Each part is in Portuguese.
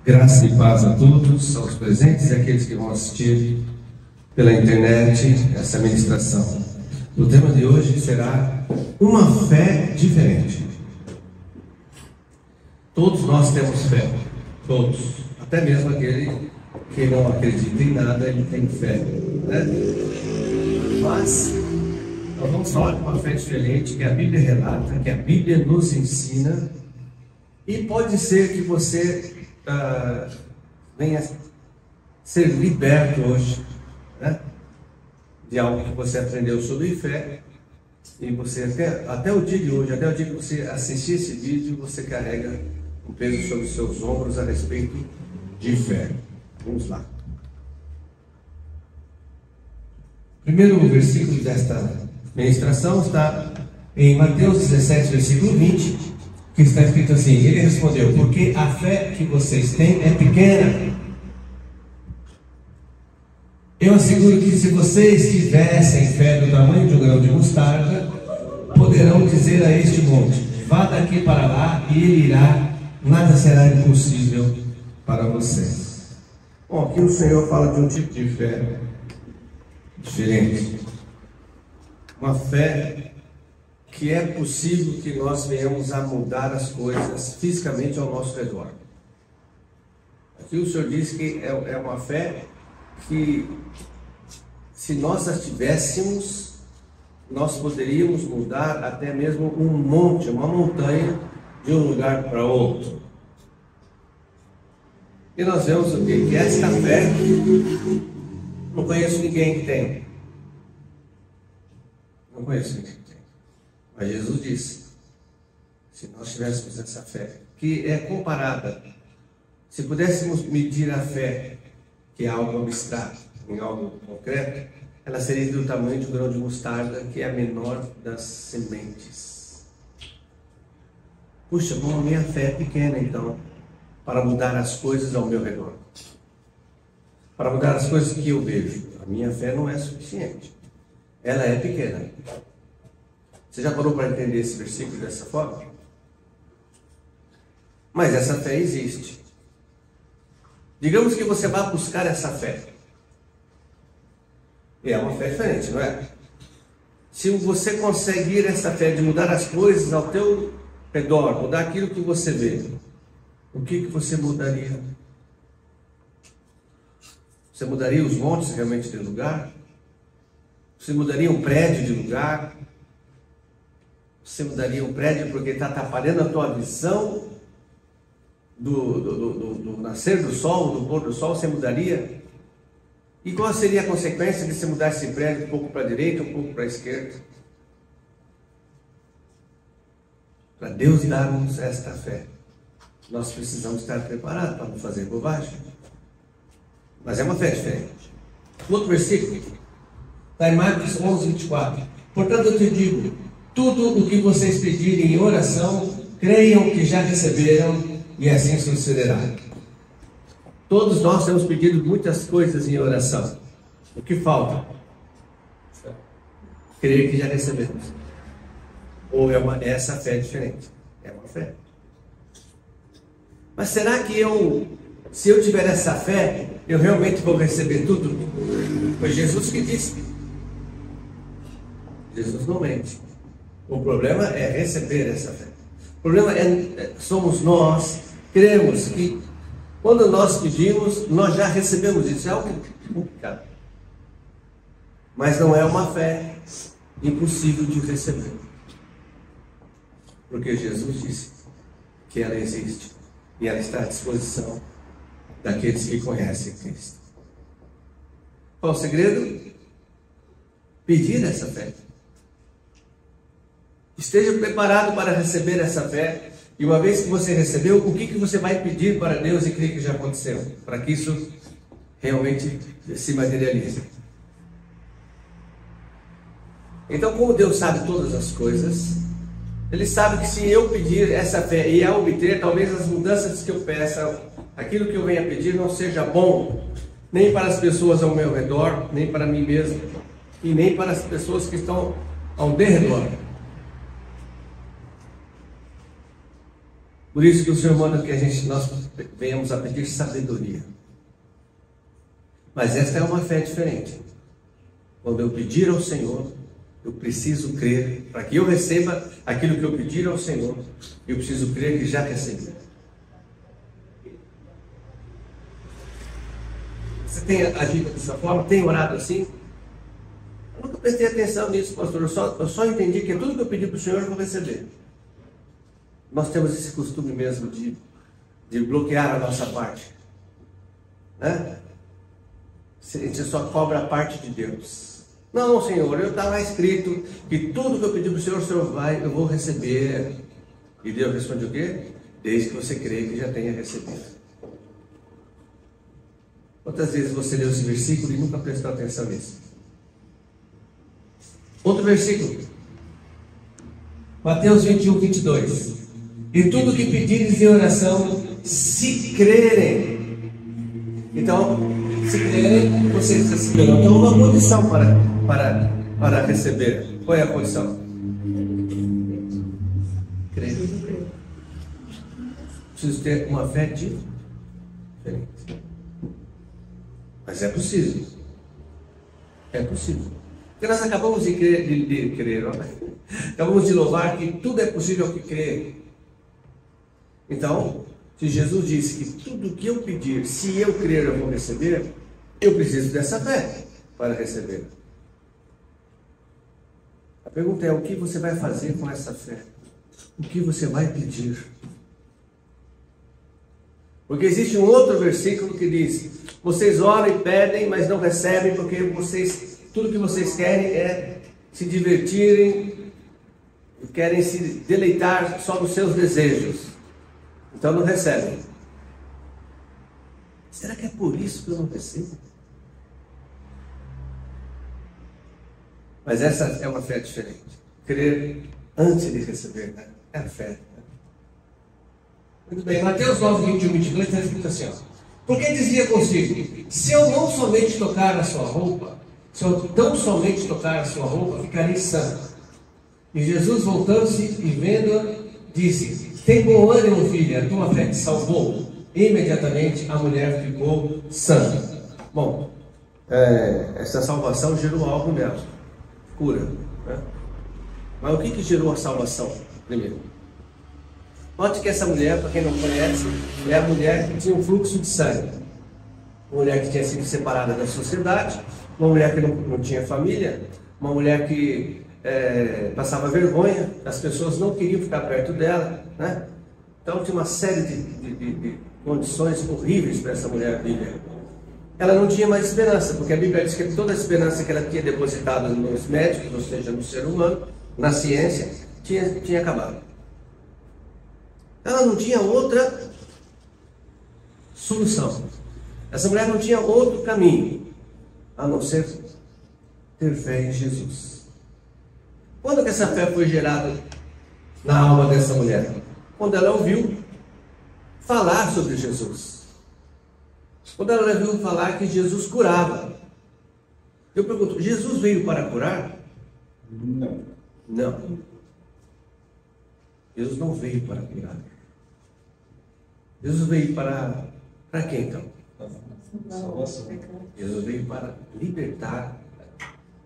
Graça e paz a todos, aos presentes e àqueles que vão assistir pela internet essa ministração. O tema de hoje será uma fé diferente. Todos nós temos fé, todos, até mesmo aquele que não acredita em nada, ele tem fé, né? Mas nós vamos falar de uma fé diferente que a Bíblia relata, que a Bíblia nos ensina, e pode ser que você venha ser liberto hoje, né, de algo que você aprendeu sobre fé, e você até o dia de hoje, até o dia que você assistir esse vídeo, você carrega um peso sobre os seus ombros a respeito de fé. Vamos lá. O primeiro versículo desta ministração está em Mateus 17, versículo 20, que está escrito assim: ele respondeu, porque a fé que vocês têm é pequena. Eu asseguro que se vocês tivessem fé do tamanho de um grão de mostarda, poderão dizer a este monte, vá daqui para lá, e ele irá, nada será impossível para vocês. Bom, aqui o Senhor fala de um tipo de fé diferente. Uma fé que é possível que nós venhamos a mudar as coisas fisicamente ao nosso redor. Aqui o Senhor diz que é uma fé que, se nós as tivéssemos, nós poderíamos mudar até mesmo um monte, uma montanha, de um lugar para outro. E nós vemos o quê? Que esta fé, não conheço ninguém que tem. Não conheço ninguém que tem. Mas Jesus disse, se nós tivéssemos essa fé, que é comparada, se pudéssemos medir a fé, que é algo abstrato, em algo concreto, ela seria do tamanho de um grão de mostarda, que é a menor das sementes. Puxa, bom, a minha fé é pequena então, para mudar as coisas ao meu redor, para mudar as coisas que eu vejo. A minha fé não é suficiente, ela é pequena. Você já parou para entender esse versículo dessa forma? Mas essa fé existe. Digamos que você vá buscar essa fé. E é uma fé diferente, não é? Se você conseguir essa fé de mudar as coisas ao teu redor, mudar aquilo que você vê, o que você mudaria? Você mudaria os montes realmente de lugar? Você mudaria um prédio de lugar? Você mudaria um prédio porque está atrapalhando a tua visão do nascer do sol, do pôr do sol? Você mudaria? E qual seria a consequência de você mudar esse prédio um pouco para a direita, um pouco para a esquerda? Para Deus dar-nos esta fé, nós precisamos estar preparados para não fazer bobagem. Mas é uma fé diferente. Outro versículo está em Marcos 11, 24. Portanto eu te digo, tudo o que vocês pedirem em oração, creiam que já receberam, e assim sucederá. Todos nós temos pedido muitas coisas em oração. O que falta? Crer que já recebemos. Ou essa fé é diferente? É uma fé. Mas será que se eu tiver essa fé, eu realmente vou receber tudo? Foi Jesus que disse. Jesus não mente. O problema é receber essa fé. O problema somos nós, cremos que quando nós pedimos, nós já recebemos isso. É algo complicado. Mas não é uma fé impossível de receber. Porque Jesus disse que ela existe e ela está à disposição daqueles que conhecem Cristo. Qual o segredo? Pedir essa fé. Esteja preparado para receber essa fé. E uma vez que você recebeu, o que você vai pedir para Deus e crer que já aconteceu? Para que isso realmente se materialize. Então, como Deus sabe todas as coisas, Ele sabe que se eu pedir essa fé e a obter, talvez as mudanças que eu peça, aquilo que eu venha pedir não seja bom, nem para as pessoas ao meu redor, nem para mim mesmo, e nem para as pessoas que estão ao derredor. Por isso que o Senhor manda que nós venhamos a pedir sabedoria. Mas esta é uma fé diferente. Quando eu pedir ao Senhor, eu preciso crer, para que eu receba aquilo que eu pedir ao Senhor, eu preciso crer que já recebi. Você tem agido dessa forma? Tem orado assim? Eu nunca prestei atenção nisso, pastor. Eu só entendi que tudo que eu pedi para o Senhor eu vou receber. Nós temos esse costume mesmo de bloquear a nossa parte, né? A gente só cobra a parte de Deus. Não, Senhor, está lá escrito que tudo que eu pedi para o Senhor vai, eu vou receber. E Deus responde o quê? Desde que você crê que já tenha recebido. Quantas vezes você leu esse versículo e nunca prestou atenção nisso? Outro versículo. Mateus 21, 22. E tudo que pedires em oração, se crerem. Então, se crerem, vocês receberão. Então, uma condição para receber. Qual é a condição? Crer. Preciso ter uma fé diferente. Mas é possível. É possível. Porque nós acabamos de crer, acabamos de louvar que tudo é possível ao que crer. Então, se Jesus disse que tudo que eu pedir, se eu crer eu vou receber, eu preciso dessa fé para receber. A pergunta é: o que você vai fazer com essa fé? O que você vai pedir? Porque existe um outro versículo que diz: vocês oram e pedem, mas não recebem, porque tudo que vocês querem é se divertirem, querem se deleitar só nos seus desejos. Então não recebem. Será que é por isso que eu não recebo? Mas essa é uma fé diferente. Crer antes de receber, né? É a fé. Né? Muito bem, Mateus 9, 21, 22 está escrito assim, ó. Porque dizia consigo: se eu não somente tocar a sua roupa, se eu tão somente tocar a sua roupa, ficarei sã. E Jesus, voltando-se e vendo-a, disse: tem bom ânimo, filha, a tua fé te salvou. Imediatamente a mulher ficou sã. Bom, essa salvação gerou algo nela. Cura. Né? Mas o que gerou a salvação primeiro? Note que essa mulher, para quem não conhece, é a mulher que tinha um fluxo de sangue. Uma mulher que tinha sido separada da sociedade, uma mulher que não tinha família, uma mulher que passava vergonha, as pessoas não queriam ficar perto dela, né? Então tinha uma série de condições horríveis para essa mulher viver. Ela não tinha mais esperança, porque a Bíblia diz que toda a esperança que ela tinha depositado nos médicos, ou seja, no ser humano, na ciência, tinha acabado. Ela não tinha outra solução. Essa mulher não tinha outro caminho a não ser ter fé em Jesus. Quando que essa fé foi gerada na alma dessa mulher? Quando ela ouviu falar sobre Jesus. Quando ela ouviu falar que Jesus curava. Eu pergunto: Jesus veio para curar? Não. Não. Jesus não veio para curar. Jesus veio para quê então? Salvação. Jesus veio para libertar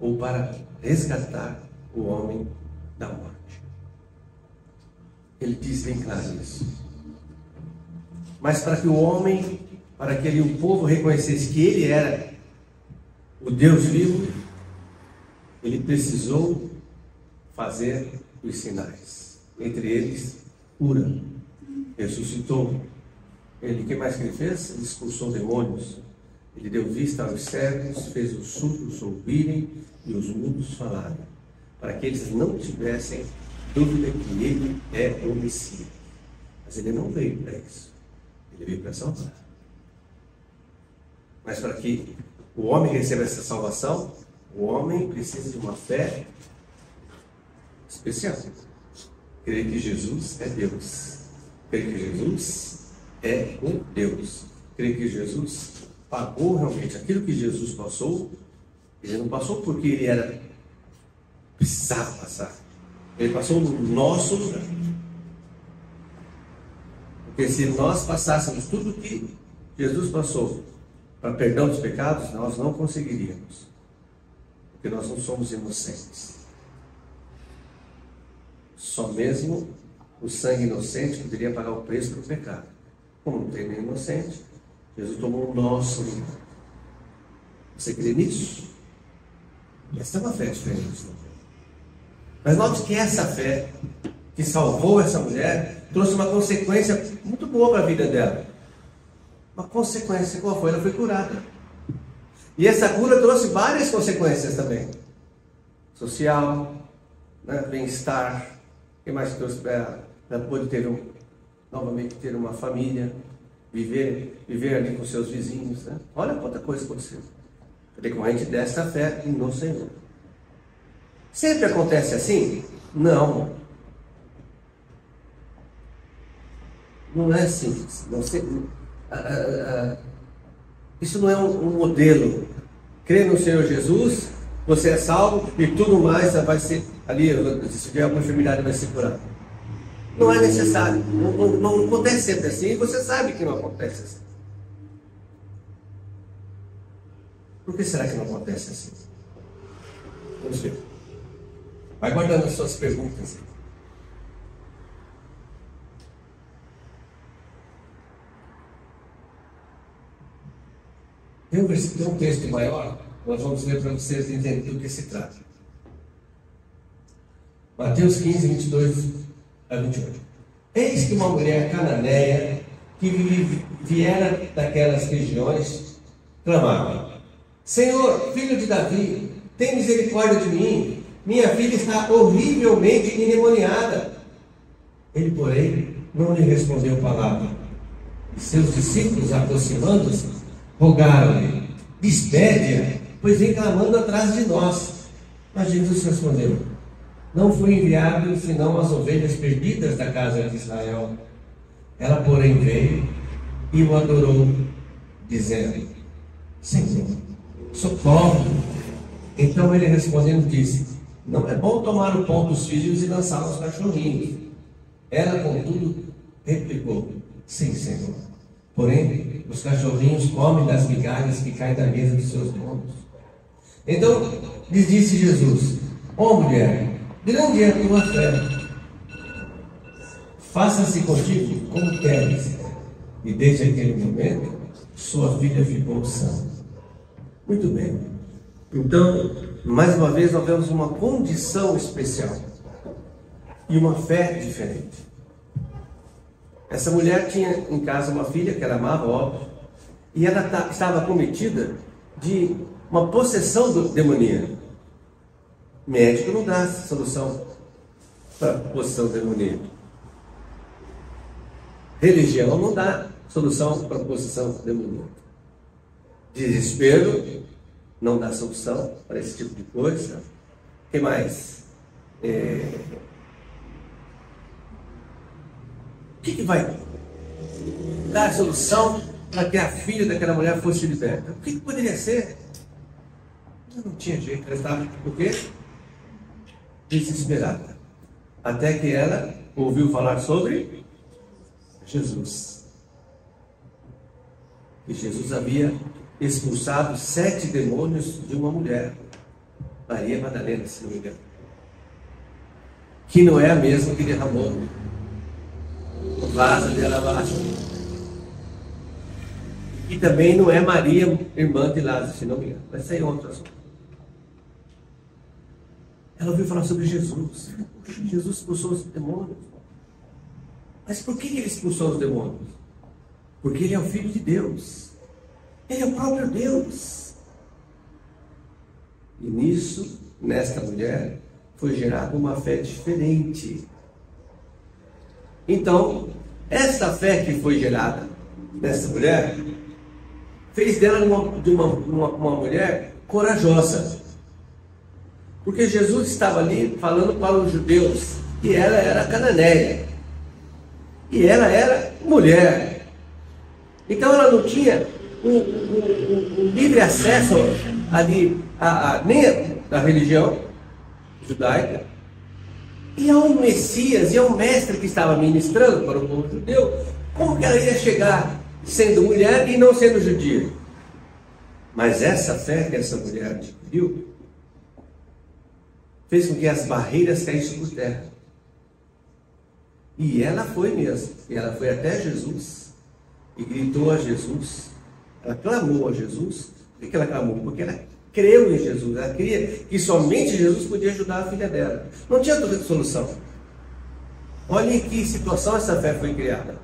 ou para resgatar o homem da morte. Ele diz bem claro isso. Mas para que o homem, para que o povo reconhecesse que ele era o Deus vivo, ele precisou fazer os sinais. Entre eles, cura. Ressuscitou. Ele, que mais que ele fez? Ele expulsou demônios. Ele deu vista aos cegos, fez os surdos ouvirem e os mudos falarem, para que eles não tivessem dúvida que ele é o Messias. Mas ele não veio para isso. Ele veio para salvar. Mas para que o homem receba essa salvação, o homem precisa de uma fé especial. Crer que Jesus é Deus. Crer que Jesus é um Deus. Crer que Jesus pagou realmente aquilo que Jesus passou. Ele não passou porque ele precisava passar. Ele passou no nosso lugar. Porque se nós passássemos tudo o que Jesus passou para perdão dos pecados, nós não conseguiríamos. Porque nós não somos inocentes. Só mesmo o sangue inocente poderia pagar o preço pelo pecado. Como não tem nem inocente, Jesus tomou o nosso lugar. Você crê nisso? Essa é uma fé diferente. Mas note que essa fé que salvou essa mulher trouxe uma consequência muito boa para a vida dela. Uma consequência, qual foi? Ela foi curada. E essa cura trouxe várias consequências também. Social, né? Bem-estar. O que mais trouxe para ela? Ela pôde novamente ter uma família, viver ali com seus vizinhos. Né? Olha quanta coisa aconteceu. Decorrente desta fé no Senhor. Sempre acontece assim? Não. Não é simples. Isso não é um modelo. Crê no Senhor Jesus, você é salvo e tudo mais vai ser ali, se tiver alguma enfermidade vai ser curado. Não é necessário. Não acontece sempre assim e você sabe que não acontece assim. Por que será que não acontece assim? Vamos ver. Vai guardando as suas perguntas. Tem um texto maior, nós vamos ler para vocês entenderem do que se trata. Mateus 15, 22 a 28. Eis que uma mulher cananeia, que viera daquelas regiões, clamava: Senhor, filho de Davi, tem misericórdia de mim, minha filha está horrivelmente endemoniada. Ele, porém, não lhe respondeu palavra. E seus discípulos, aproximando-se, rogaram-lhe: despede-a, pois vem clamando atrás de nós. Mas Jesus respondeu: não fui enviado senão as ovelhas perdidas da casa de Israel. Ela, porém, veio e o adorou, dizendo: Senhor, socorre. Então ele respondendo disse: não é bom tomar o pão dos filhos e lançá-los aos cachorrinhos. Ela, contudo, replicou: sim, Senhor. Porém, os cachorrinhos comem das migalhas que caem da mesa dos seus donos. Então lhes disse Jesus: ó mulher, grande é a tua fé. Faça-se contigo como queres. E desde aquele momento, sua filha ficou sã. Muito bem. Então, mais uma vez, nós vemos uma condição especial e uma fé diferente. Essa mulher tinha em casa uma filha que ela amava, óbvio, e ela estava cometida de uma possessão demoníaca. Médico não dá solução para possessão demoníaca. Religião não dá solução para possessão demoníaca. Desespero não dá solução para esse tipo de coisa. O que mais? O que vai dar solução para que a filha daquela mulher fosse liberta? O que poderia ser? Não tinha jeito, ela estava o quê? Desesperada. Até que ela ouviu falar sobre Jesus. E Jesus havia expulsado 7 demônios de uma mulher, Maria Madalena, se não me engano, que não é a mesma que derramou o vaso de alabastro, e também não é Maria, irmã de Lázaro, se não me engano. Vai sair outro assunto. Ela ouviu falar sobre Jesus. Jesus expulsou os demônios. Mas por que ele expulsou os demônios? Porque ele é o Filho de Deus. Ele é o próprio Deus. E nisso, nesta mulher, foi gerada uma fé diferente. Então, essa fé que foi gerada nessa mulher, fez dela uma mulher corajosa. Porque Jesus estava ali falando para os judeus que ela era cananeia. E ela era mulher. Então ela não tinha um livre acesso ali nem à religião judaica, e ao Messias e ao mestre que estava ministrando para o povo judeu, Como que ela ia chegar sendo mulher e não sendo judia? Mas essa fé que essa mulher adquiriu fez com que as barreiras caíssem por terra. E ela foi mesmo. E ela foi até Jesus e gritou a Jesus. Ela clamou a Jesus. Por que ela clamou? Porque ela creu em Jesus. Ela cria que somente Jesus podia ajudar a filha dela. Não tinha outra solução. Olha em que situação essa fé foi criada.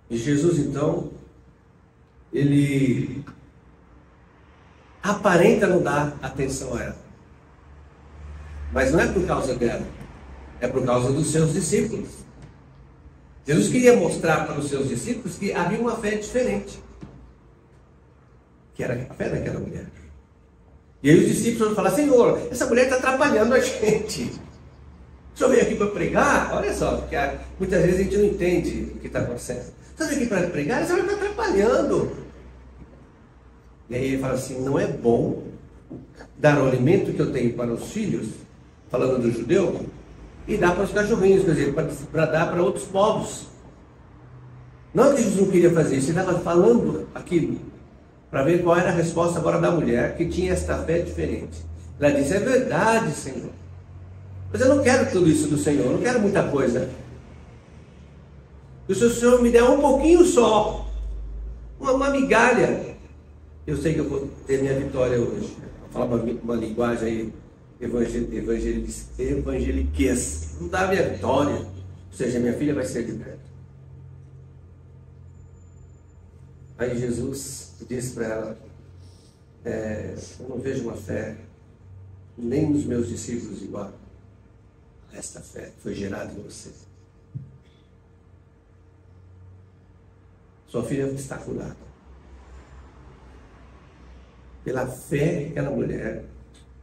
E Jesus, então, ele aparenta não dar atenção a ela. Mas não é por causa dela, é por causa dos seus discípulos. Jesus queria mostrar para os seus discípulos que havia uma fé diferente, que era a fé daquela mulher. E aí os discípulos falaram: Senhor, essa mulher está atrapalhando a gente. O senhor veio aqui para pregar? Olha só, porque muitas vezes a gente não entende o que está acontecendo. O senhor veio aqui para pregar? Essa mulher está atrapalhando. E aí ele fala assim: não é bom dar o alimento que eu tenho para os filhos, falando do judeu, e dar para os cachorrinhos, quer dizer, para dar para outros povos. Não que Jesus não queria fazer isso, ele estava falando aquilo, para ver qual era a resposta agora da mulher, que tinha esta fé diferente. Ela disse: é verdade, Senhor, mas eu não quero tudo isso do Senhor, eu não quero muita coisa. E se o Senhor me der um pouquinho só, uma migalha, eu sei que eu vou ter minha vitória hoje. Vou falar uma linguagem aí evangeliquez. Não dá minha vitória, ou seja, minha filha vai ser liberta. Aí Jesus disse para ela: eu não vejo uma fé nem nos meus discípulos igual. Esta fé foi gerada em você. Sua filha está curada. Pela fé que aquela mulher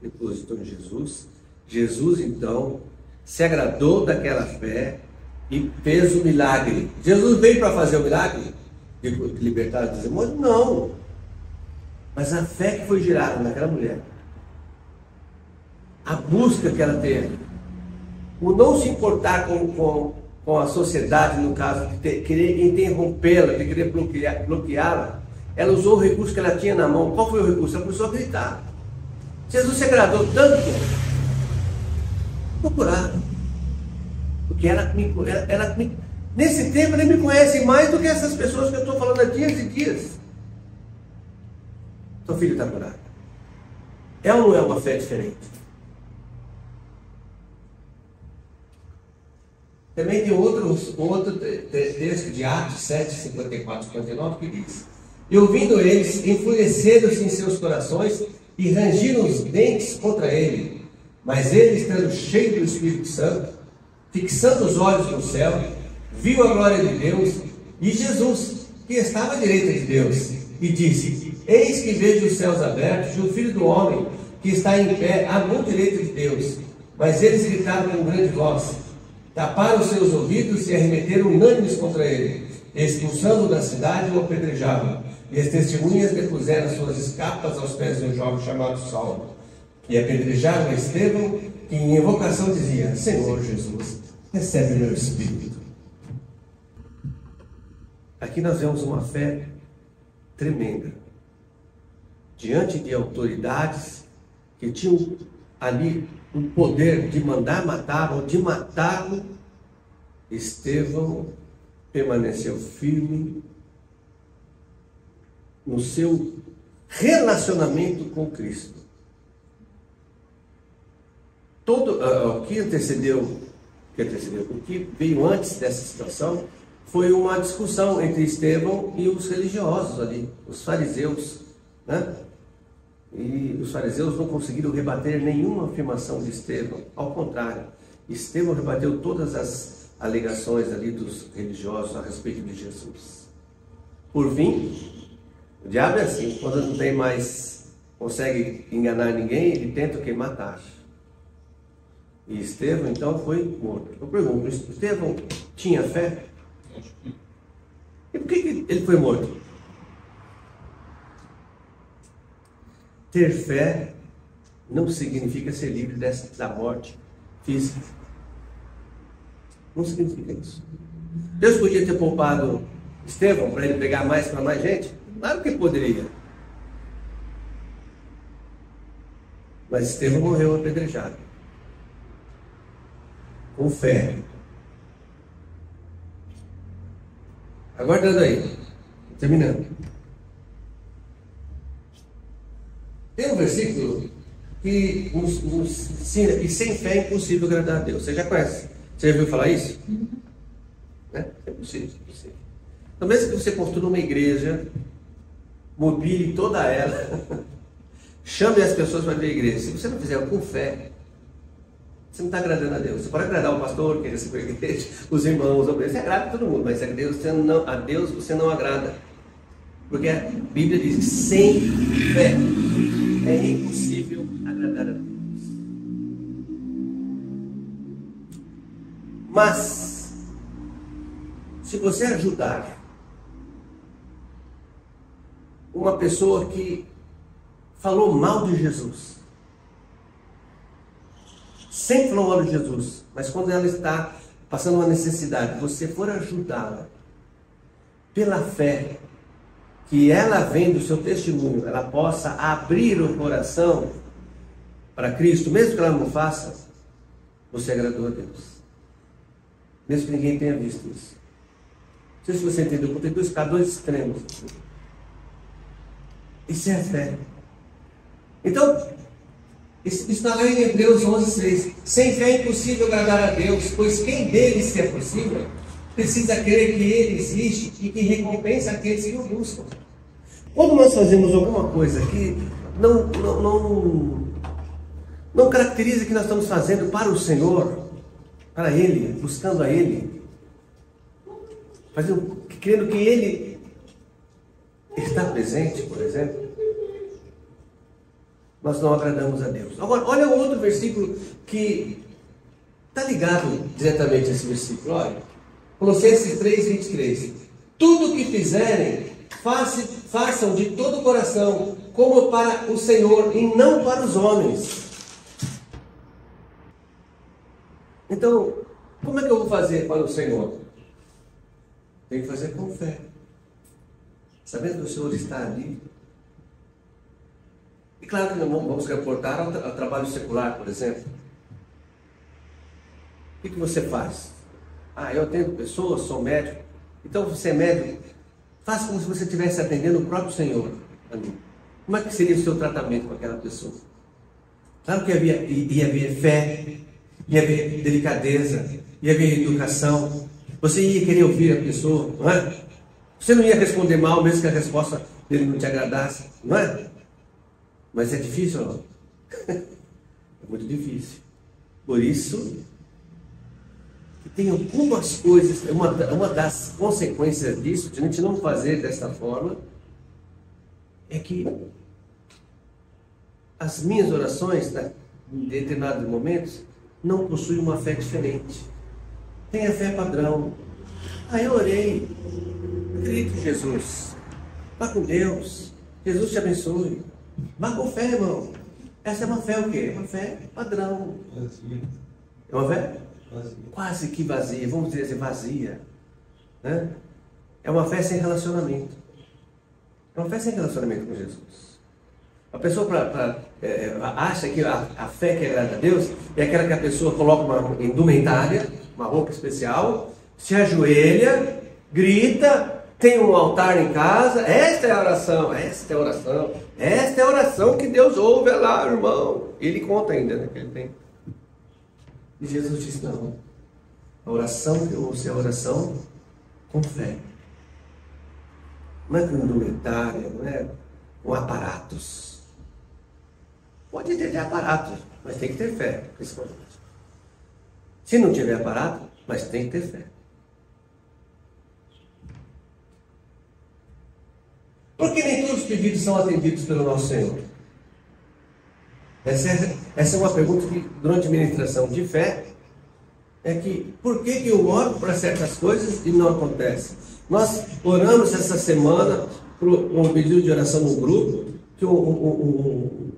depositou em Jesus, Jesus então se agradou daquela fé e fez o milagre. Jesus veio para fazer o milagre de libertar dos demônios? Não. Mas a fé que foi gerada naquela mulher, a busca que ela teve, o não se importar com a sociedade, no caso, de querer interrompê-la, de querer bloqueá-la, ela usou o recurso que ela tinha na mão. Qual foi o recurso? Ela começou a gritar. Jesus se agradou tanto, procurar, porque nesse tempo ele me conhece mais do que essas pessoas que eu estou falando há dias e dias. Seu filho está curado. É ou não é uma fé diferente? Também tem outro texto de Atos 7, 54, 59 que diz: e ouvindo eles, enfureceram-se em seus corações e rangiram os dentes contra ele. Mas ele, estando cheio do Espírito Santo, fixando os olhos no céu, viu a glória de Deus e Jesus, que estava à direita de Deus, e disse: eis que vejo os céus abertos e o Filho do Homem, que está em pé à mão direita de Deus. Mas eles gritaram com grande voz, taparam seus ouvidos e arremeteram unânimes contra ele, expulsando-o da cidade, o apedrejavam. E as testemunhas depuseram suas escapas aos pés de um jovem chamado Saulo. E apedrejaram a Estevão, que em invocação dizia: Senhor Jesus, recebe meu espírito. Aqui nós vemos uma fé tremenda, diante de autoridades que tinham ali o poder de mandar matar ou de matá-lo. Estevão permaneceu firme no seu relacionamento com Cristo. O que antecedeu, o que veio antes dessa situação, foi uma discussão entre Estevão e os religiosos ali, os fariseus, né? E os fariseus não conseguiram rebater nenhuma afirmação de Estevão. Ao contrário, Estevão rebateu todas as alegações ali dos religiosos a respeito de Jesus. Por fim, o diabo é assim: quando não tem mais, consegue enganar ninguém, ele tenta o que? Matar. E Estevão então foi morto. Eu pergunto: Estevão tinha fé? E por que ele foi morto? Ter fé não significa ser livre da morte física. Não significa isso. Deus podia ter poupado Estevão para ele pegar mais para mais gente? Claro que poderia. Mas Estevão morreu apedrejado. Com fé. Aguardando aí. Terminando. Tem um versículo que nos ensina que sem fé é impossível agradar a Deus. Você já conhece? Você já ouviu falar isso? Né? É impossível. Então, mesmo que você construa uma igreja, mobile toda ela, chame as pessoas para vir à igreja. Se você não fizer com fé, você não está agradando a Deus. Você pode agradar o pastor, que recebeu a igreja, os irmãos, você agrada a todo mundo, mas a Deus você não agrada. Porque a Bíblia diz que sem fé é impossível agradar a Deus. Mas, se você ajudar uma pessoa que falou mal de Jesus, sempre falou mal de Jesus, mas quando ela está passando uma necessidade, você for ajudá-la pela fé, que ela vendo o seu testemunho, ela possa abrir o coração para Cristo, mesmo que ela não faça, você agradou a Deus. Mesmo que ninguém tenha visto isso. Não sei se você entendeu, porque tem dois extremos. Isso é a fé. Então, isso está lá em Hebreus 11:6. Sem fé é impossível agradar a Deus, pois quem dele se é possível, precisa crer que ele existe e que recompensa aqueles que o buscam. Quando nós fazemos alguma coisa que não caracteriza que nós estamos fazendo para o Senhor, para Ele, buscando a Ele, crendo que Ele está presente, por exemplo, nós não agradamos a Deus. Agora, olha o outro versículo que está ligado diretamente a esse versículo. Olha, Colossenses 3:23. Tudo o que fizerem, façam de todo o coração, como para o Senhor e não para os homens. Então, como é que eu vou fazer para o Senhor? Tem que fazer com fé, sabendo que o Senhor está ali. E claro que não vamos reportar ao trabalho secular, por exemplo. O que você faz? Eu atendo pessoas, sou médico. Então você é médico, faça como se você estivesse atendendo o próprio Senhor ali. Como é que seria o seu tratamento com aquela pessoa? Claro que ia haver fé, ia haver delicadeza, ia haver educação. Você ia querer ouvir a pessoa, não é? Você não ia responder mal, mesmo que a resposta dele não te agradasse, não é? Mas é difícil, não? É muito difícil. Por isso, tem algumas coisas, uma das consequências disso, de a gente não fazer dessa forma, é que as minhas orações, né, em determinados momentos, não possuem uma fé diferente. Tem a fé padrão. Eu orei, acredito em Jesus, vá com Deus, Jesus te abençoe. Vá com fé, irmão. Essa é uma fé o quê? Uma fé padrão. É uma fé? Quase que vazia, vamos dizer assim, vazia, né? É uma fé sem relacionamento. É uma fé sem relacionamento com Jesus. A pessoa acha que a fé que agrada a Deus é aquela que a pessoa coloca uma indumentária, uma roupa especial, se ajoelha, grita, tem um altar em casa. Esta é a oração, esta é a oração, esta é a oração que Deus ouve, é lá, irmão. Ele conta ainda, né, que ele tem. E Jesus disse, não, a oração que eu ouço é a oração com fé. Não é com indumentária, não é com aparatos. Pode ter aparatos, mas tem que ter fé, principalmente. Se não tiver aparato, mas tem que ter fé. Porque nem todos os pedidos são atendidos pelo nosso Senhor. Essa é uma pergunta que, durante a ministração de fé, é que, por que eu oro para certas coisas e não acontece? Nós oramos essa semana por um pedido de oração no grupo, que o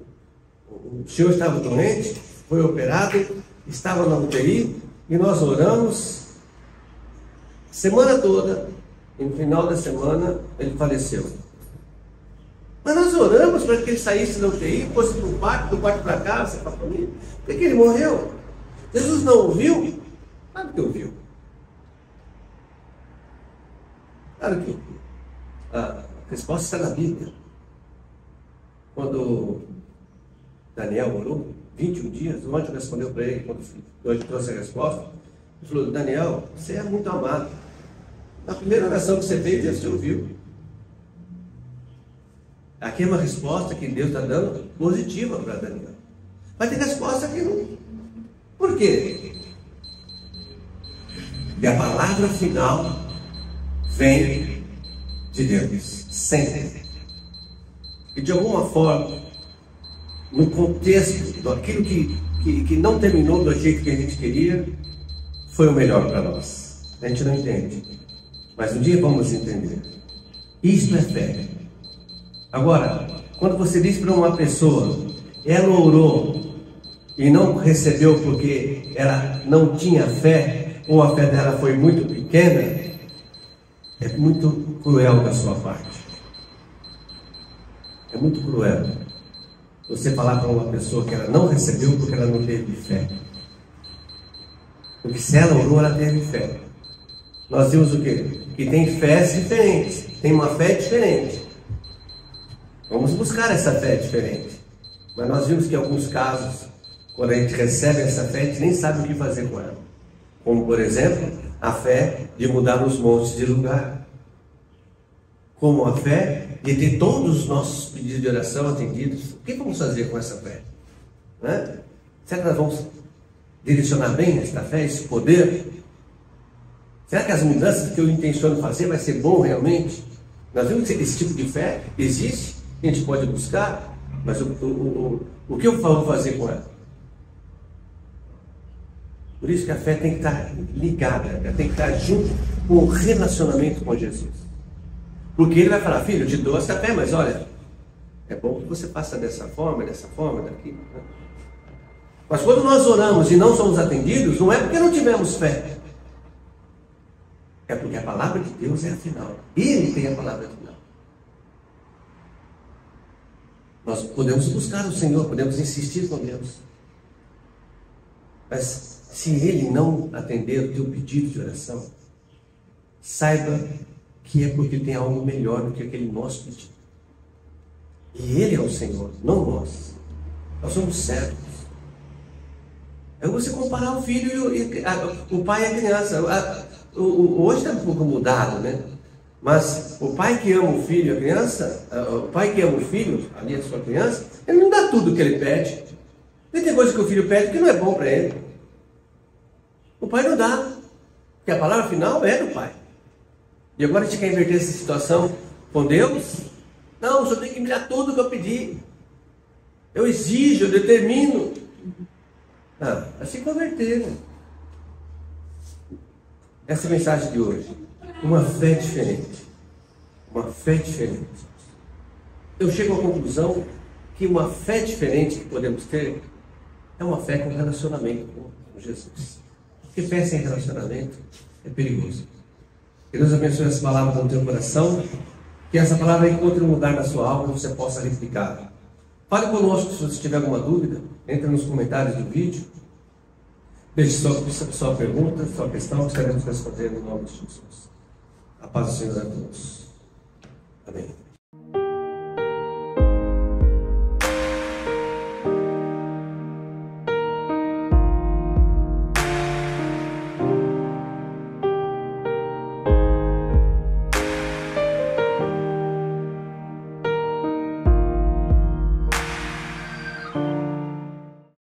senhor estava doente, foi operado, estava na UTI, e nós oramos, Semana toda, e no final da semana, ele faleceu. Mas nós oramos para que ele saísse da UTI, fosse do quarto para casa, para a família. Por que ele morreu? Jesus não ouviu? Claro que ouviu. Claro que ouviu. A resposta está na Bíblia. Quando Daniel orou, 21 dias, o anjo respondeu para ele, quando o anjo trouxe a resposta, ele falou: Daniel, você é muito amado. Na primeira oração que você fez, Deus te ouviu. Aqui é uma resposta que Deus está dando positiva para Daniel. Mas tem resposta que não. Por quê? E a palavra final vem de Deus, sempre. E de alguma forma, no contexto daquilo que não terminou do jeito que a gente queria, foi o melhor para nós. A gente não entende, mas um dia vamos entender. Isto é fé. Agora, quando você diz para uma pessoa, ela orou e não recebeu porque ela não tinha fé, ou a fé dela foi muito pequena, é muito cruel da sua parte. É muito cruel você falar para uma pessoa que ela não recebeu porque ela não teve fé. Porque se ela orou, ela teve fé. Nós vimos o quê? Que tem fés diferentes, tem uma fé diferente. Vamos buscar essa fé diferente. Mas nós vimos que em alguns casos, quando a gente recebe essa fé, a gente nem sabe o que fazer com ela. Como, por exemplo, a fé de mudar os montes de lugar. Como a fé de ter todos os nossos pedidos de oração atendidos. O que vamos fazer com essa fé? Né? Será que nós vamos direcionar bem esta fé, esse poder? Será que as mudanças que eu intenciono fazer vai ser bom realmente? Nós vemos que esse tipo de fé existe, a gente pode buscar, mas o que eu vou fazer com ela? Por isso que a fé tem que estar ligada, tem que estar junto com o relacionamento com Jesus. Porque ele vai falar: filho, eu te dou essa fé, mas olha, é bom que você faça dessa forma, daquilo. Né? Mas quando nós oramos e não somos atendidos, não é porque não tivemos fé. É porque a palavra de Deus é a final. Ele tem a palavra final. Nós podemos buscar o Senhor, podemos insistir com Deus. Mas se Ele não atender o teu pedido de oração, saiba que é porque tem algo melhor do que aquele nosso pedido. E Ele é o Senhor, não nós. Nós somos servos. É você comparar o filho e o pai e a criança. Hoje está um pouco mudado, né? Mas o pai que ama o filho e a criança, o pai que ama o filho, ali a sua criança, ele não dá tudo o que ele pede. E tem coisa que o filho pede que não é bom para ele. O pai não dá, porque a palavra final é do pai. E agora a gente quer inverter essa situação com Deus? Não, o senhor tem que me dar tudo o que eu pedi. Eu exijo, eu determino. Vai se converter. Né? Essa é a mensagem de hoje. Uma fé diferente. Uma fé diferente. Eu chego à conclusão que uma fé diferente que podemos ter é uma fé com relacionamento com Jesus. Porque fé sem relacionamento é perigoso. Que Deus abençoe essa palavra no teu coração. Que essa palavra encontre um lugar na sua alma e você possa replicá-la. Fale conosco se você tiver alguma dúvida. Entre nos comentários do vídeo. Deixe sua pergunta, sua questão, que estaremos respondendo em nome de Jesus. A paz do Senhor a todos. Amém.